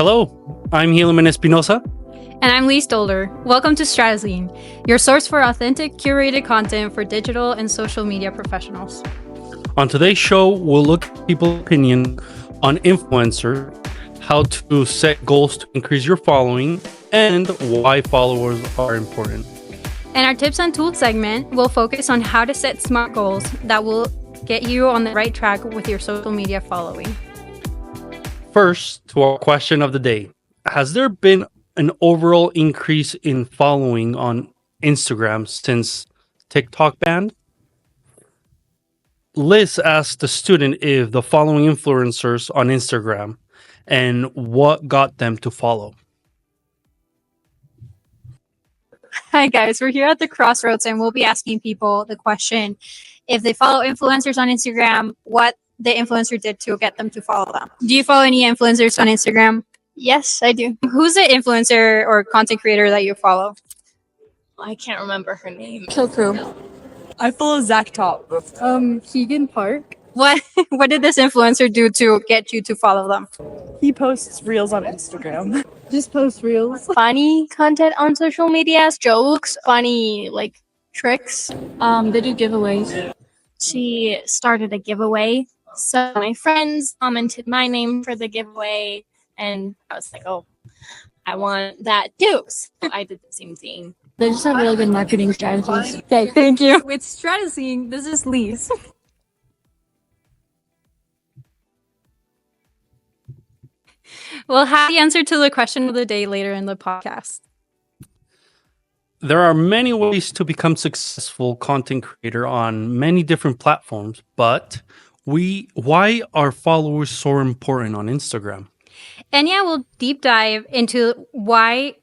Hello, I'm Helaman Espinosa. And I'm Lee Stolder. Welcome to Stratazine, your source for authentic, curated content for digital and social media professionals. On today's show, we'll look at people's opinion on influencers, how to set goals to increase your following, and why followers are important. In our tips and tools segment, we'll focus on how to set smart goals that will get you on the right track with your social media following. First, to our question of the day. Has there been an overall increase in following on Instagram since TikTok banned? Liz asked the student if the following influencers on Instagram and what got them to follow. Hi guys, we're here at the Crossroads and we'll be asking people the question, if they follow influencers on Instagram, what the influencer did to get them to follow them. Do you follow any influencers on Instagram? Yes, I do. Who's the influencer or content creator that you follow? I can't remember her name. Kill Crew. I follow Zach Top. Keegan Park. What did this influencer do to get you to follow them? He posts reels on Instagram. Just post reels. Funny content on social media, jokes, funny tricks. They do giveaways. She started a giveaway. So my friends commented my name for the giveaway and I was like, oh, I want that too. So I did the same thing. They just have really good marketing strategies. Okay, thank you. With Stratazine, this is Lise. We'll have the answer to the question of the day later in the podcast. There are many ways to become successful content creator on many different platforms, but why are followers so important on Instagram? Enya will deep dive into why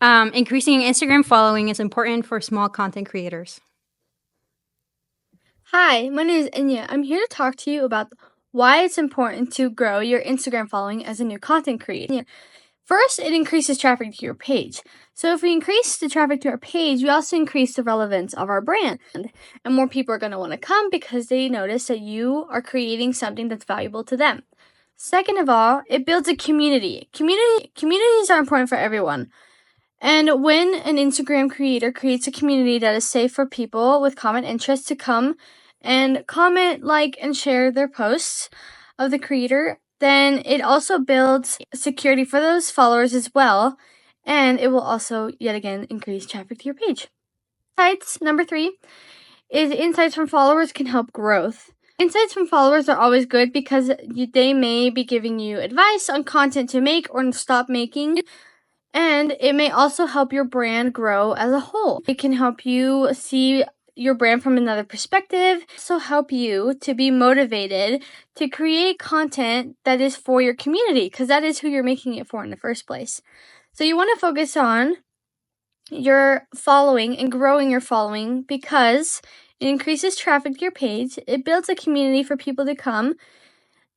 increasing Instagram following is important for small content creators. Hi, my name is Enya. I'm here to talk to you about why it's important to grow your Instagram following as a new content creator. First, it increases traffic to your page. So if we increase the traffic to our page, we also increase the relevance of our brand. And more people are going to want to come because they notice that you are creating something that's valuable to them. Second of all, it builds a community. Communities are important for everyone. And when an Instagram creator creates a community that is safe for people with common interests to come and comment, like, and share their posts of the creator, then it also builds security for those followers as well, and it will also, yet again, increase traffic to your page. Insights, number 3, is insights from followers can help growth. Insights from followers are always good because they may be giving you advice on content to make or stop making, and it may also help your brand grow as a whole. It can help you see your brand from another perspective, also help you to be motivated to create content that is for your community, because that is who you're making it for in the first place. So you want to focus on your following and growing your following because it increases traffic to your page, it builds a community for people to come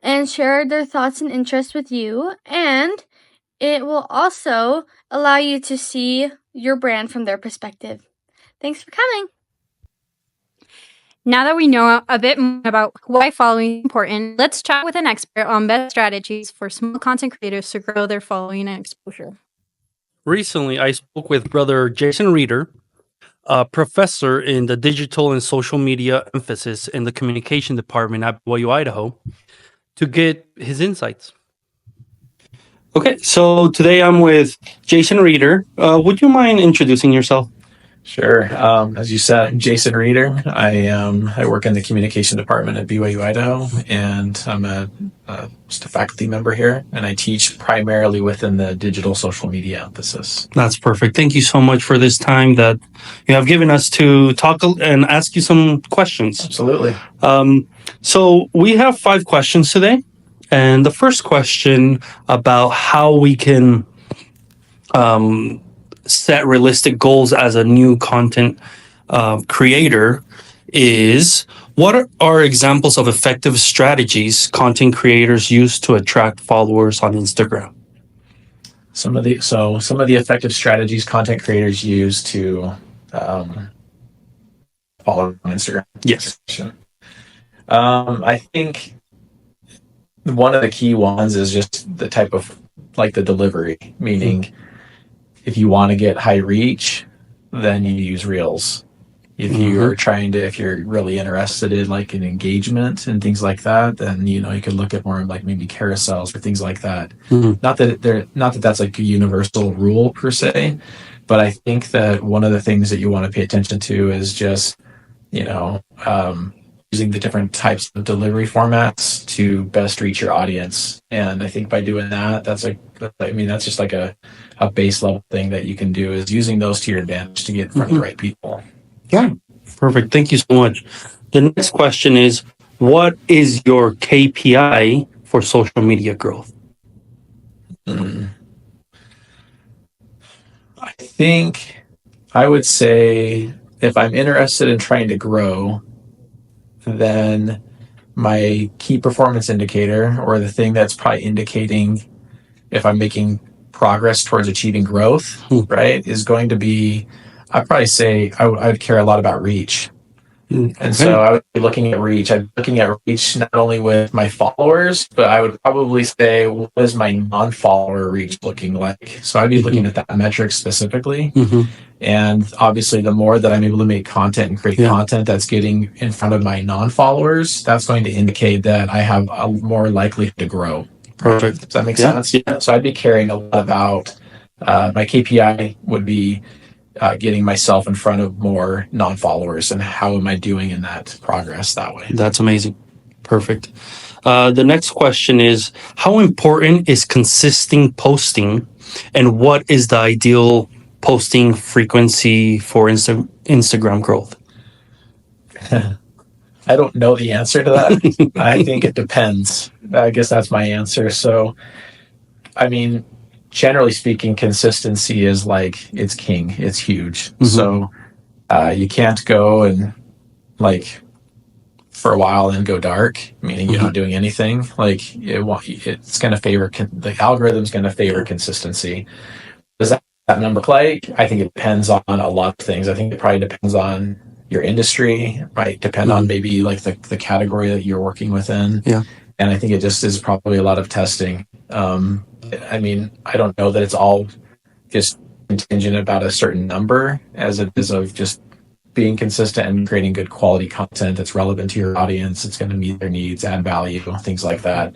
and share their thoughts and interests with you, and it will also allow you to see your brand from their perspective. Thanks for coming. Now that we know a bit more about why following is important, let's chat with an expert on best strategies for small content creators to grow their following and exposure. Recently, I spoke with brother Jason Reeder, a professor in the digital and social media emphasis in the communication department at BYU, Idaho, to get his insights. Okay, so today I'm with Jason Reeder. Would you mind introducing yourself? Sure. As you said, Jason Reeder. I work in the communication department at BYU Idaho, and I'm just a faculty member here, and I teach primarily within the digital social media emphasis. That's perfect. Thank you so much for this time that you have given us to talk and ask you some questions. Absolutely. So we have 5 questions today, and the first question about how we can set realistic goals as a new content creator is, what are examples of effective strategies content creators use to attract followers on Instagram? Some of the effective strategies content creators use to follow on Instagram. Yes. I think one of the key ones is just the type of like the delivery, meaning if you want to get high reach, then you use Reels. If you're if you're really interested in like an engagement and things like that, then you could look at more like maybe carousels or things like that. Not that that's like a universal rule per se, but I think that one of the things that you want to pay attention to is just using the different types of delivery formats to best reach your audience. And I think by doing that, that's just like a base level thing that you can do, is using those to your advantage to get in front of the right people. Yeah, perfect. Thank you so much. The next question is, what is your KPI for social media growth? I think I would say if I'm interested in trying to grow, then my key performance indicator, or the thing that's probably indicating if I'm making progress towards achieving growth, right, is going to be, I'd probably say I would care a lot about reach. And so I would be looking at reach. I'm looking at reach not only with my followers, but I would probably say, what is my non-follower reach looking like? So I'd be looking at that metric specifically. And obviously, the more that I'm able to make content and create content that's getting in front of my non-followers, that's going to indicate that I have a more likely to grow. Perfect. Does that make sense? Yeah. So I'd be caring a lot about my KPI would be getting myself in front of more non-followers, and how am I doing in that progress that way. That's amazing. Perfect. The next question is, how important is consistent posting, and what is the ideal posting frequency for Instagram growth? I don't know the answer to that. I think it depends. I guess that's my answer. So, I mean, generally speaking, consistency is like, it's king. It's huge. So you can't go and like for a while and go dark, meaning you're not doing anything. Like it's going to favor, the algorithm's going to favor consistency. Does that number play? I think it depends on a lot of things. I think it probably depends on your industry, right? Depend on maybe like the category that you're working within. Yeah. And I think it just is probably a lot of testing. I mean, I don't know that it's all just contingent about a certain number, as it is of just being consistent and creating good quality content that's relevant to your audience. It's going to meet their needs, add value, things like that.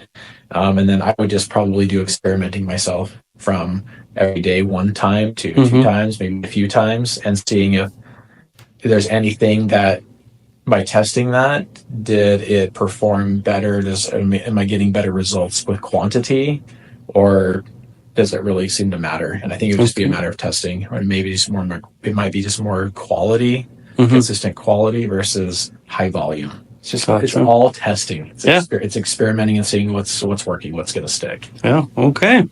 And then I would just probably do experimenting myself from every day, one time to 2 times, maybe a few times, and seeing if there's anything that by testing that, did it perform better? Am I getting better results with quantity, or does it really seem to matter? And I think it would just be a matter of testing, or maybe just more. It might be just more quality, consistent quality versus high volume. It's just it's all testing. It's experimenting and seeing what's working, what's going to stick. Yeah. Okay.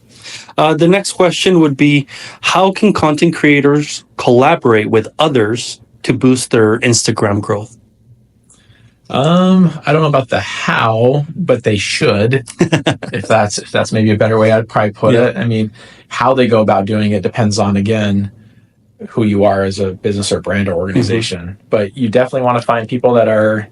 The next question would be, how can content creators collaborate with others to boost their Instagram growth? I don't know about the how, but they should. if that's maybe a better way I'd probably put it. I mean, how they go about doing it depends on, again, who you are as a business or brand or organization. But you definitely want to find people that are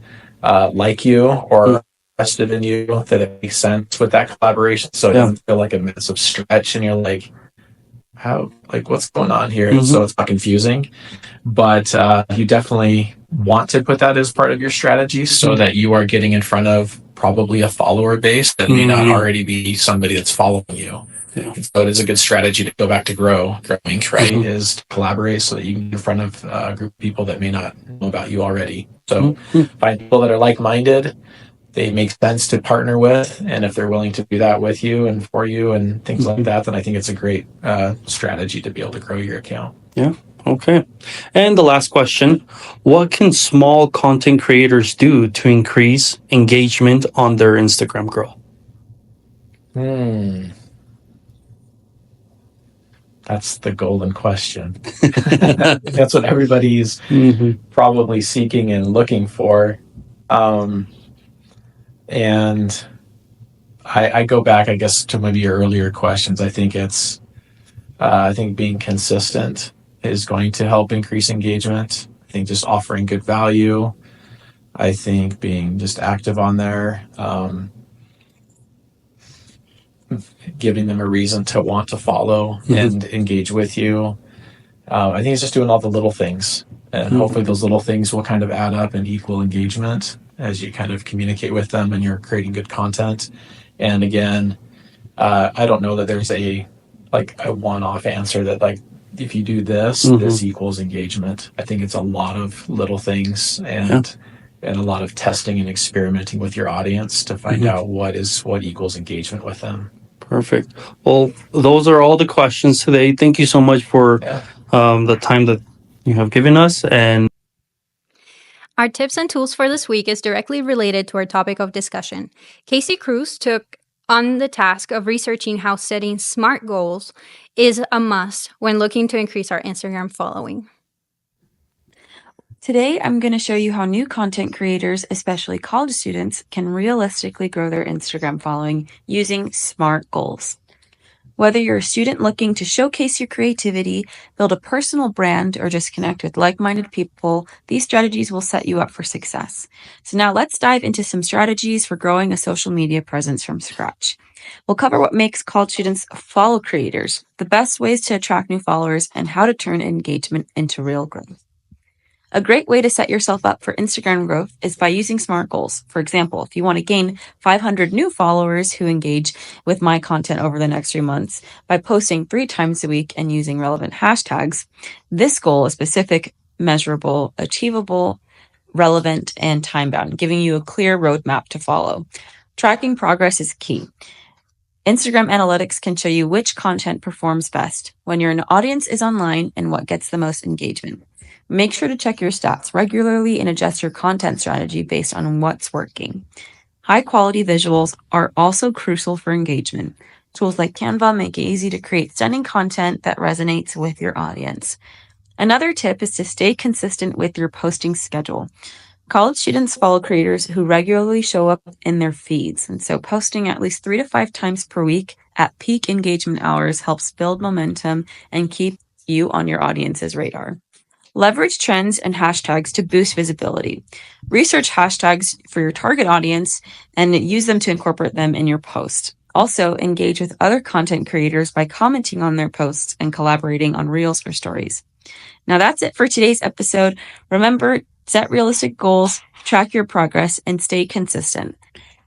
like you or invested in you, that it makes sense with that collaboration. So it doesn't feel like a massive stretch and you're like, what's going on here? So it's not confusing. But you definitely want to put that as part of your strategy, so that you are getting in front of probably a follower base that may not already be somebody that's following you. So it is a good strategy to go back to growing, right? Is to collaborate so that you can get in front of a group of people that may not know about you already. So find people that are like-minded, they make sense to partner with, and if they're willing to do that with you and for you and things like that, then I think it's a great strategy to be able to grow your account. Yeah. Okay. And the last question, what can small content creators do to increase engagement on their Instagram growth? That's the golden question. That's what everybody's probably seeking and looking for. And I go back, I guess, to maybe your earlier questions. I think I think being consistent is going to help increase engagement. I think just offering good value. I think being just active on there. giving them a reason to want to follow and engage with you. I think it's just doing all the little things, and hopefully those little things will kind of add up and equal engagement as you kind of communicate with them and you're creating good content. And again, I don't know that there's a one-off answer that like if you do this, this equals engagement. I think it's a lot of little things and a lot of testing and experimenting with your audience to find out what equals engagement with them. Perfect. Well, those are all the questions today. Thank you so much for the time that you have given us. And our tips and tools for this week is directly related to our topic of discussion. Casey Cruz took on the task of researching how setting SMART goals is a must when looking to increase our Instagram following. Today, I'm going to show you how new content creators, especially college students, can realistically grow their Instagram following using SMART goals. Whether you're a student looking to showcase your creativity, build a personal brand, or just connect with like-minded people, these strategies will set you up for success. So now let's dive into some strategies for growing a social media presence from scratch. We'll cover what makes college students follow creators, the best ways to attract new followers, and how to turn engagement into real growth. A great way to set yourself up for Instagram growth is by using SMART goals. For example, if you want to gain 500 new followers who engage with my content over the next 3 months by posting 3 times a week and using relevant hashtags, this goal is specific, measurable, achievable, relevant, and time-bound, giving you a clear roadmap to follow. Tracking progress is key. Instagram analytics can show you which content performs best when your audience is online and what gets the most engagement. Make sure to check your stats regularly and adjust your content strategy based on what's working. High-quality visuals are also crucial for engagement. Tools like Canva make it easy to create stunning content that resonates with your audience. Another tip is to stay consistent with your posting schedule. College students follow creators who regularly show up in their feeds, and so posting at least 3 to 5 times per week at peak engagement hours helps build momentum and keep you on your audience's radar. Leverage trends and hashtags to boost visibility. Research hashtags for your target audience and use them to incorporate them in your post. Also, engage with other content creators by commenting on their posts and collaborating on reels or stories. Now that's it for today's episode. Remember, set realistic goals, track your progress, and stay consistent.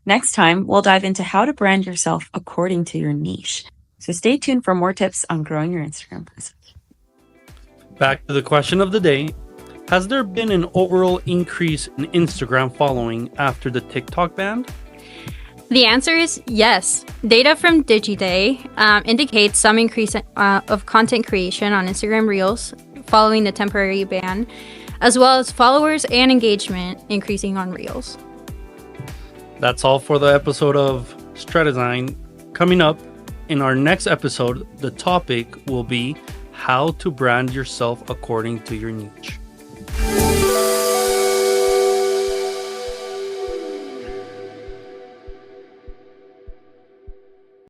Next time, we'll dive into how to brand yourself according to your niche. So stay tuned for more tips on growing your Instagram presence. back to the question of the day. Has there been an overall increase in Instagram following after the TikTok ban? The answer is yes. Data from Digiday indicates some increase of content creation on Instagram Reels following the temporary ban, as well as followers and engagement increasing on Reels. That's all for the episode of Stratesign. Coming up in our next episode, the topic will be how to brand yourself according to your niche.